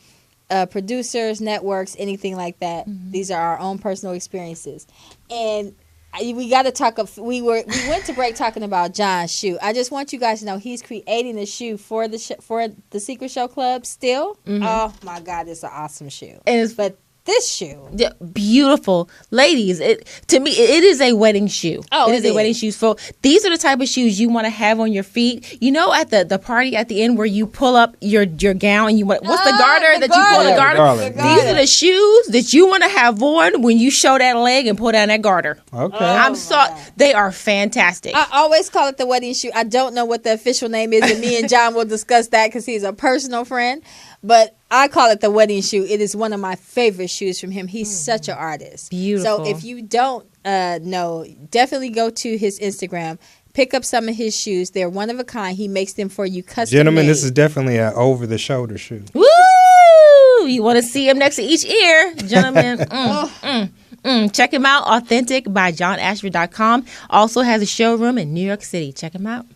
producers, networks, anything like that. Mm-hmm. These are our own personal experiences. And we got to talk. We went to break talking about John's shoe. I just want you guys to know he's creating a shoe for the Secret Show Club still. Mm-hmm. Oh, my God, it's an awesome shoe. But this shoe, beautiful, ladies. To me, it is a wedding shoe. Oh, it is a wedding shoe. So these are the type of shoes you want to have on your feet. You know, at the party at the end where you pull up your gown and you want what's the garter that you pull the garter. These are the shoes that you want to have on when you show that leg and pull down that garter. Okay, they are fantastic. I always call it the wedding shoe. I don't know what the official name is, and me and John will discuss that because he's a personal friend. But I call it the wedding shoe. It is one of my favorite shoes from him. He's such an artist. Beautiful. So if you don't know, definitely go to his Instagram. Pick up some of his shoes. They're one of a kind. He makes them for you custom Gentlemen, made. This is definitely an over-the-shoulder shoe. Woo! You want to see him next to each ear, gentlemen. Check him out. Authentic by JohnAshford.com. Also has a showroom in New York City. Check him out.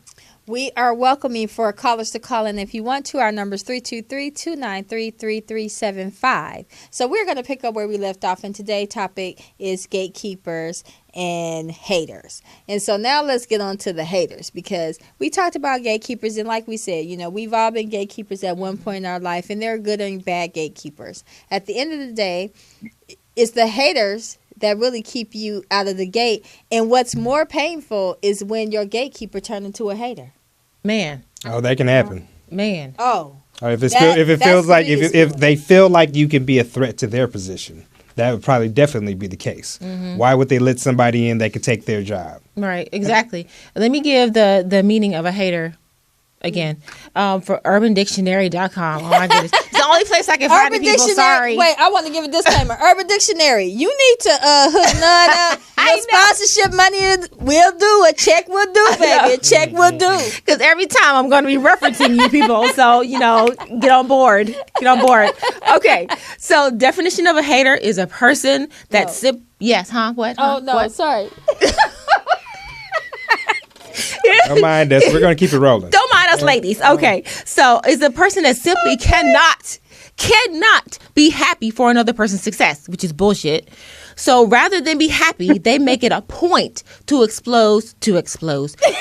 We are welcoming for callers to call in if you want to. Our number is 323-293-3375. So we're going to pick up where we left off, and today's topic is gatekeepers and haters. And so now let's get on to the haters, because we talked about gatekeepers, and like we said, we've all been gatekeepers at one point in our life, and there are good and bad gatekeepers. At the end of the day, it's the haters that really keep you out of the gate. And what's more painful is when your gatekeeper turns into a hater. Man. Oh, that can happen. Man. Oh. Or if they feel like you can be a threat to their position, that would probably definitely be the case. Mm-hmm. Why would they let somebody in that could take their job? Right, exactly. Let me give the meaning of a hater again for UrbanDictionary.com. Oh my goodness. So the only place I can find the people. Sorry. Wait, I want to give a disclaimer. Urban Dictionary. You need to hook N.O.N.E up. Your sponsorship money will do. A check will do, baby. A check will do. Because every time I'm going to be referencing you people. So, get on board. Get on board. Okay. So, definition of a hater is a person that Yes, huh? What? Oh, no. What? Sorry. Don't mind us. We're going to keep it rolling. Don't mind us, ladies. Okay. So, it's a person that simply cannot be happy for another person's success, which is bullshit. So rather than be happy, they make it a point to expose That's flaws the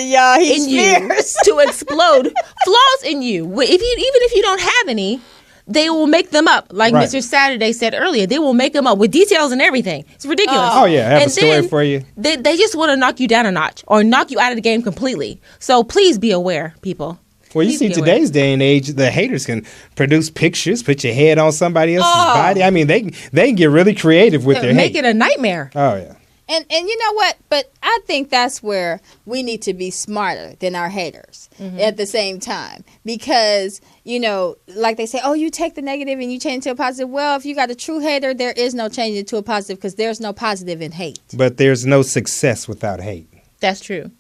y'all. in you, to explode flaws in you. Even if you don't have any, they will make them up. Like Right. Mr. Saturday said earlier, they will make them up with details and everything. It's ridiculous. Oh, yeah. I have a story then for you. They just want to knock you down a notch or knock you out of the game completely. So please be aware, people. Well, you Please see, be aware. today's day and age, the haters can produce pictures, put your head on somebody else's body. I mean, they can get really creative with their Make hate. it a nightmare. Oh, yeah. And you know what? But I think that's where we need to be smarter than our haters at the same time. Because, like they say, oh, you take the negative and you change it to a positive. Well, if you got a true hater, there is no changing it to a positive because there's no positive in hate. But there's no success without hate. That's true.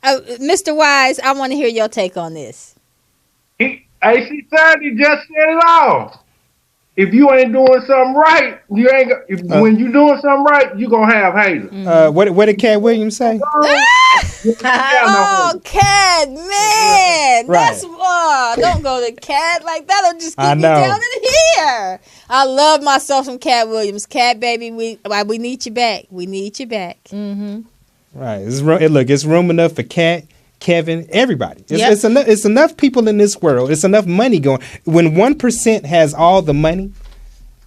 Mr. Wize, I want to hear your take on this. AC Saturday just said it all. If you ain't doing something right, you ain't. When you doing something right, you gonna have haters. What did Cat Williams say? Oh, Cat, man. Right. That's don't go to Cat like that. It'll just keep I you know. down in here. I love myself some Cat Williams. Cat, baby, we need you back. We need you back. Right. It's room enough for Cat, Kevin, everybody. Yep. It's enough people in this world. It's enough money going. When 1% has all the money,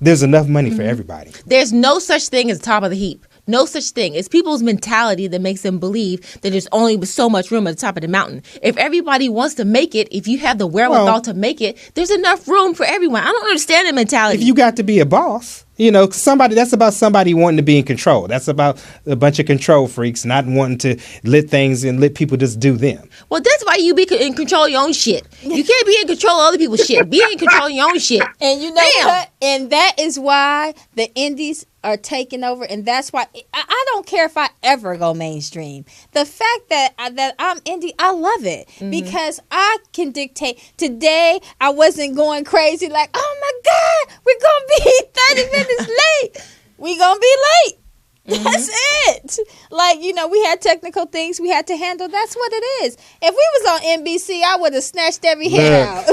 there's enough money for everybody. There's no such thing as top of the heap. No such thing. It's people's mentality that makes them believe that there's only so much room at the top of the mountain. If everybody wants to make it, if you have the wherewithal to make it, there's enough room for everyone. I don't understand the mentality. If you got to be a boss, that's about somebody wanting to be in control. That's about a bunch of control freaks not wanting to let things and let people just do them. Well, that's why you be in control of your own shit. You can't be in control of other people's shit. Be in control of your own shit. And you know what? And that is why the indies are taking over, and that's why I don't care if I ever go mainstream. The fact that I'm indie, I love it because I can dictate. Today, I wasn't going crazy like, oh my God, we're gonna be 30 minutes late. We gonna be late. That's it. Like, we had technical things we had to handle. That's what it is. If we was on NBC, I would have snatched every head out.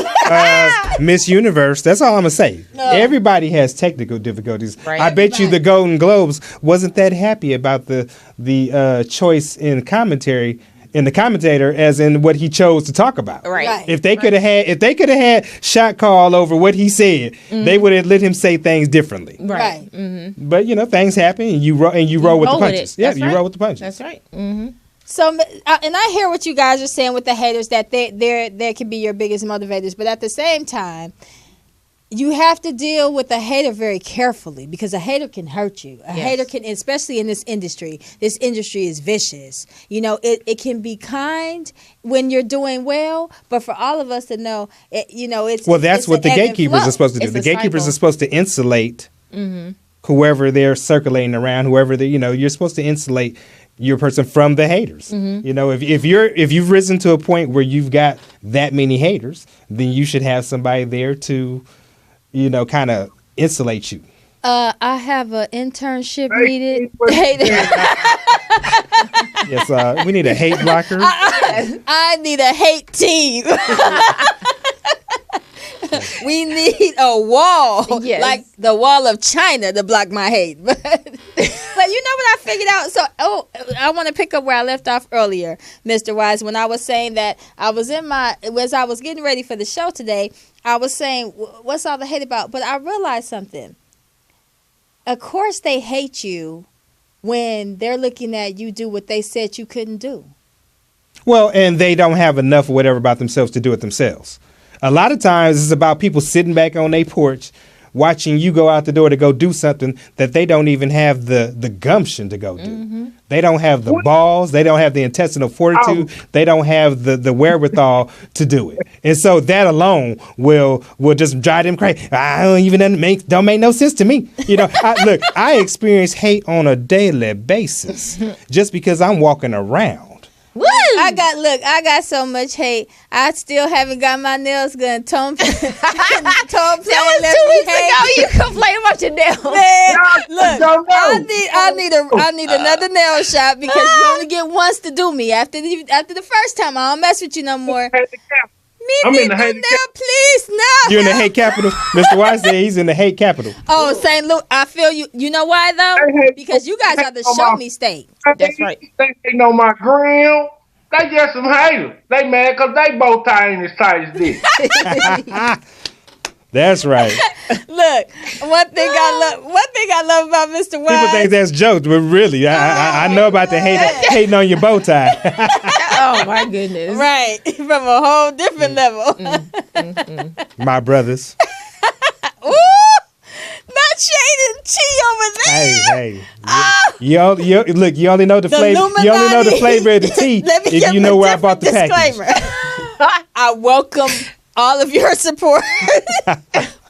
Miss Universe, that's all I'm going to say. Everybody has technical difficulties. Right. I bet you the Golden Globes wasn't that happy about the choice in commentary. In the commentator, as in what he chose to talk about. Right. If they could have had shot call over what he said, they would have let him say things differently. Right. But things happen, and you roll with the roll with punches. it. Yeah, That's you right. roll with the punches. That's right. So, and I hear what you guys are saying with the haters, that they can be your biggest motivators, but at the same time, you have to deal with a hater very carefully because a hater can hurt you. A hater can, especially in this industry. This industry is vicious. It can be kind when you're doing well, but for all of us to know, it's that's what the gatekeepers are supposed to do. It's The a gatekeepers cycle. are supposed to insulate whoever they're circulating around, whoever you're supposed to insulate your person from the haters. If you've risen to a point where you've got that many haters, then you should have somebody there to kind of insulate you. I have an internship needed. Hater. Yes, we need a hate blocker. I need a hate team. We need a wall, like the wall of China, to block my hate. But you know what I figured out? So, I want to pick up where I left off earlier, Mr. Wize, when I was saying that as I was getting ready for the show today, I was saying, what's all the hate about? But I realized something. Of course they hate you when they're looking at you do what they said you couldn't do. Well, and they don't have enough or whatever about themselves to do it themselves. A lot of times it's about people sitting back on their porch watching you go out the door to go do something that they don't even have the gumption to go do. They don't have the balls. They don't have the intestinal fortitude. They don't have the wherewithal to do it. And so that alone will just drive them crazy. I don't even don't make no sense to me. You know, I experience hate on a daily basis just because I'm walking around. Woo! I got so much hate. I still haven't got my nails done. Tom playing That was 2 weeks ago. You complain about your nails. Man, look, I need another nail shop because you only get once to do me. After the first time, I don't mess with you no more. I'm in the hate now, please, no. You're in the hate capital. Mr. Wize said he's in the hate capital. Oh, St. Louis. I feel you. You know why, though? Because you guys are the show me state. That's right. They know my grill. They just some haters. They mad because they both tie in as tight as this. That's right. Look, one thing I love about Mr. Wize. People think that's jokes, but really, I know about the hating on your bow tie. Oh my goodness! Right, from a whole different level. My brothers. Ooh, not shading Chi over there. Hey. You only know the flavor. Illuminati. You only know the flavor of the tea if you know where I bought the package. I welcome all of your support.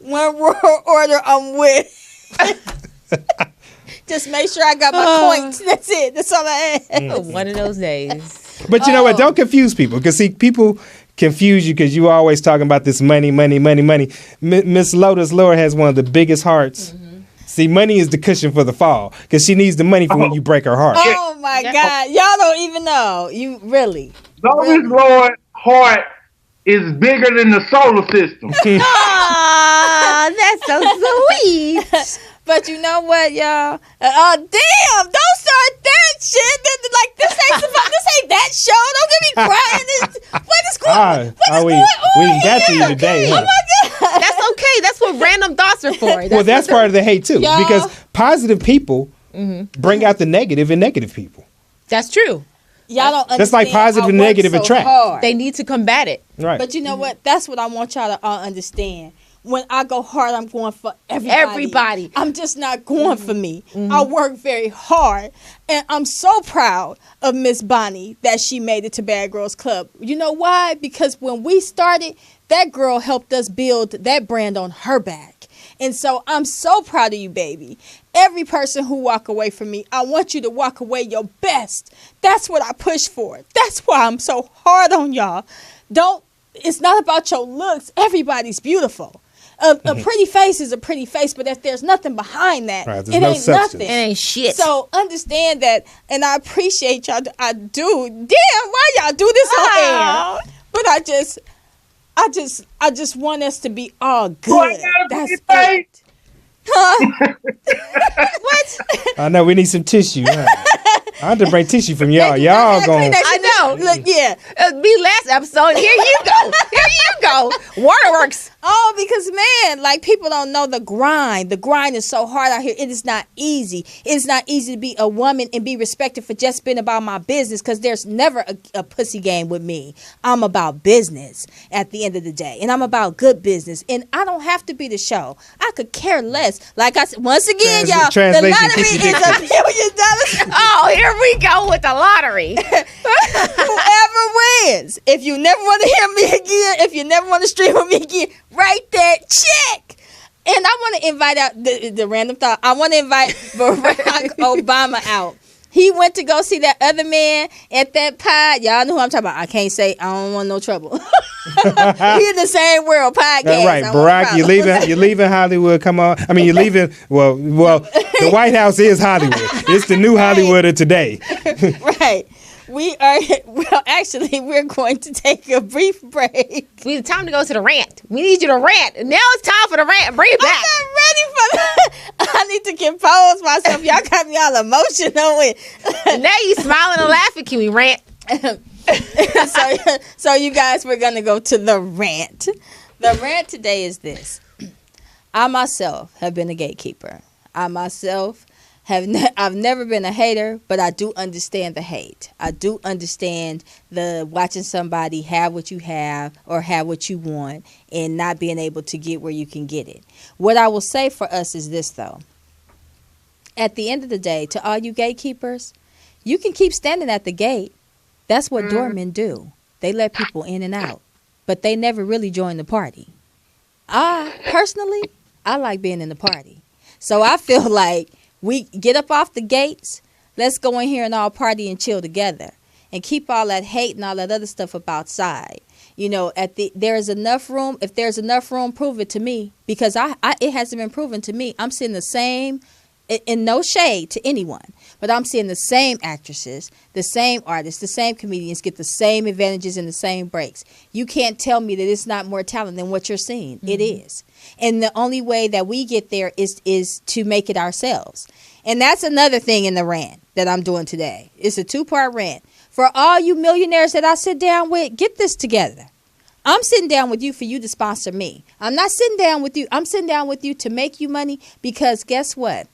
One order I'm with. Just make sure I got my coins. That's it. That's all I ask. One of those days. But you know what? Don't confuse people. Because, see, people confuse you because you always talking about this money. Miss Lotus Lord has one of the biggest hearts. See, money is the cushion for the fall because she needs the money for when you break her heart. Oh, my God. Y'all don't even know. You really. Lotus Lord heart is bigger than the solar system. Aw, that's so sweet. But you know what, y'all? Damn! Don't start that shit. Like this ain't that show. Don't get me crying. What is going on? We got to you today, huh? Oh my God! That's okay. That's what random thoughts are for. That's part of the hate too, y'all. because positive people bring out the negative in negative people. That's true. Y'all don't understand. That's like positive and negative attract. Hard. They need to combat it. Right. But you know what? That's what I want y'all to all understand. When I go hard, I'm going for everybody. I'm just not going for me. I work very hard. And I'm so proud of Miss Bonnie that she made it to Bad Girls Club. You know why? Because when we started, that girl helped us build that brand on her back. And so I'm so proud of you, baby. Every person who walk away from me, I want you to walk away your best. That's what I push for. That's why I'm so hard on y'all. It's not about your looks. Everybody's beautiful. A pretty face is a pretty face, but if there's nothing behind that, it ain't nothing. It ain't shit. So understand that, and I appreciate y'all. I do. Damn, why y'all do this on air? But I just want us to be all good. That's it. Huh? What? I know we need some tissue. Huh? I have to bring tissue from y'all. Y'all going. I know. Look, yeah. Me last episode. Here you go. Here you go. Waterworks. Oh, because man, like people don't know the grind. The grind is so hard out here. It is not easy. It's not easy to be a woman and be respected for just being about my business, because there's never a pussy game with me. I'm about business at the end of the day, and I'm about good business. And I don't have to be the show. I could care less. Like I said, once again, y'all, the lottery is $1 million. Oh, here we go with the lottery. Whoever wins. If you never want to hear me again, if you never want to stream with me again, write that check. And I want to invite out the random thought. I want to invite Barack Obama out. He went to go see that other man at that pod. Y'all know who I'm talking about. I can't say I don't want no trouble. He in the same world podcast. That's right, Barack. You're leaving Hollywood. Come on. I mean, you're leaving. Well, the White House is Hollywood. It's the new Hollywood of today. Right. We're going to take a brief break. We have time to go to the rant. We need you to rant. Now it's time for the rant. Bring it back. I'm not ready for that. I need to compose myself. Y'all got me all emotional with. Now you smiling and laughing. Can we rant? So you guys, we're going to go to the rant. The rant today is this. I myself have been a gatekeeper. I myself I've never been a hater, but I do understand the hate. I do understand the watching somebody have what you have or have what you want and not being able to get where you can get it. What I will say for us is this, though. At the end of the day, to all you gatekeepers, you can keep standing at the gate. That's what doormen do. They let people in and out, but they never really join the party. Personally, I like being in the party. So I feel like we get up off the gates. Let's go in here and all party and chill together, and keep all that hate and all that other stuff up outside. You know, there is enough room. If there's enough room, prove it to me, because it hasn't been proven to me. I'm seeing the same, in no shade to anyone, but I'm seeing the same actresses, the same artists, the same comedians get the same advantages and the same breaks. You can't tell me that it's not more talent than what you're seeing. Mm-hmm. It is. And the only way that we get there is to make it ourselves. And that's another thing in the rant that I'm doing today. It's a 2-part rant. For all you millionaires that I sit down with, get this together. I'm sitting down with you for you to sponsor me. I'm not sitting down with you. I'm sitting down with you to make you money, because guess what?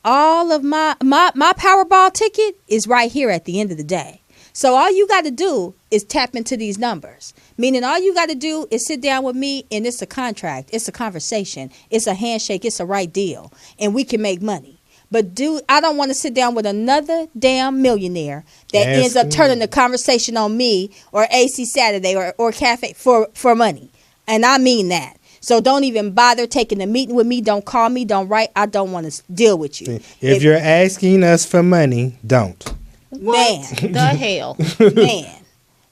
All of my Powerball ticket is right here at the end of the day. So all you got to do is tap into these numbers. Meaning all you got to do is sit down with me, and it's a contract. It's a conversation. It's a handshake. It's a right deal. And we can make money. But I don't want to sit down with another damn millionaire that ends up turning the conversation on me or AC Saturday or Cafe for money. And I mean that. So don't even bother taking a meeting with me. Don't call me. Don't write. I don't want to deal with you. If you're asking us for money, don't. Man. The hell? Man.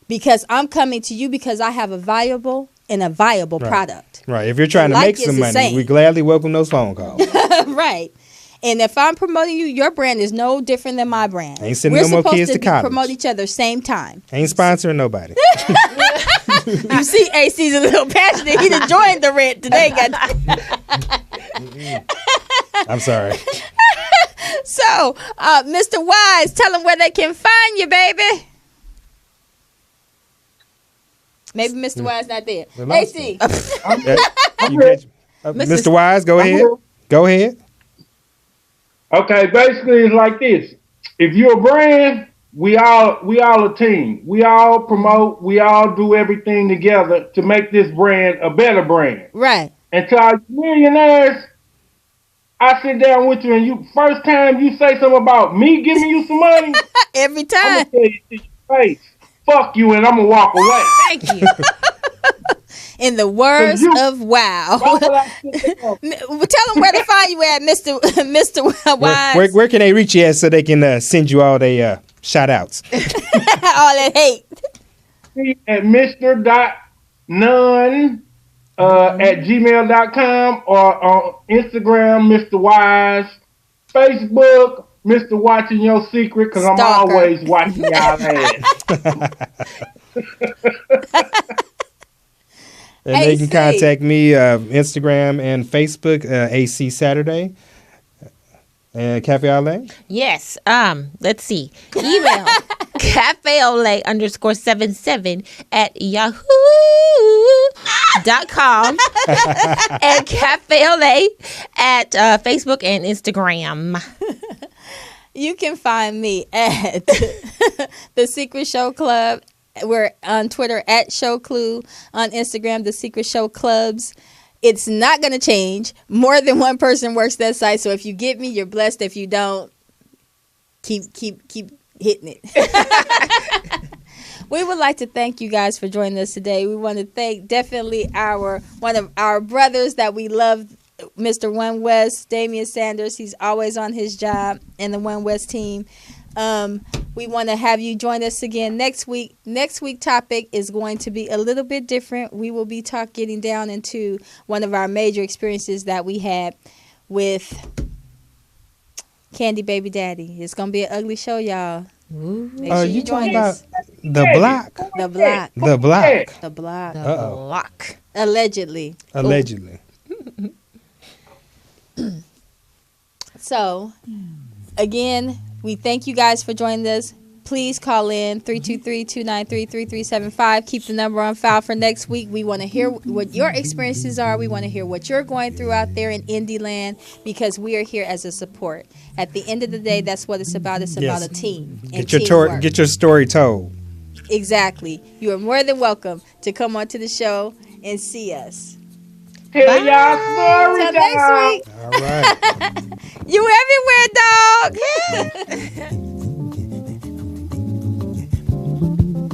Because I'm coming to you because I have a viable product. Right. If you're trying to make some money, we gladly welcome those phone calls. Right. And if I'm promoting you, your brand is no different than my brand. Ain't sending no more kids to college. Promote each other same time. Ain't sponsoring nobody. You see, AC's a little passionate. He done joined the rant today. I'm sorry. So, Mr. Wize, tell them where they can find you, baby. Maybe Mr. Wize not there. AC. Mr. Wize, go ahead. Go ahead. Okay, basically it's like this. If you're a brand, we all a team. We all promote, we all do everything together to make this brand a better brand. Right. And to our millionaires, I sit down with you, and you first time you say something about me giving you some money, every time I'm gonna tell you to your face, fuck you, and I'm gonna walk away. Thank you. In the words of Wow. Tell them where to find you at, Mr. Wize. Where can they reach you at so they can send you all their shout outs? All that hate. At Mr.N.O.N.E at gmail.com, or on Instagram, Mr. Wize, Facebook, Mr. Watching Your Secret, because I'm always watching y'all ass. And they can contact me Instagram and Facebook, AC Saturday. And Cafeaulait? Yes. Let's see. Email Cafeaulait _77 at yahoo.com and Cafeaulait at Facebook and Instagram. You can find me at The Secret Show Club. We're on Twitter at Show Clue, on Instagram, The Secret Show Clubs. It's not going to change. More than one person works that site. So if you get me, you're blessed. If you don't, keep hitting it. We would like to thank you guys for joining us today. We want to thank definitely one of our brothers that we love, Mr. One West, Damian Sanders. He's always on his job, and the One West team. We want to have you join us again next week. Next week's topic is going to be a little bit different. We will be getting down into one of our major experiences that we had with Candy Baby Daddy. It's going to be an ugly show, y'all. Make sure you join us. The block. The block. The block. The block. The block. Allegedly. So, again, we thank you guys for joining us. please call in 323-293-3375. Keep the number on file for next week. We want to hear what your experiences are. We want to hear what you're going through out there in indie land, because we are here as a support. At the end of the day, that's what it's about. It's about a team. Get your story told. Exactly. You are more than welcome to come onto the show and see us. Hear y'all story Till next time. week. All right. You everywhere, dog.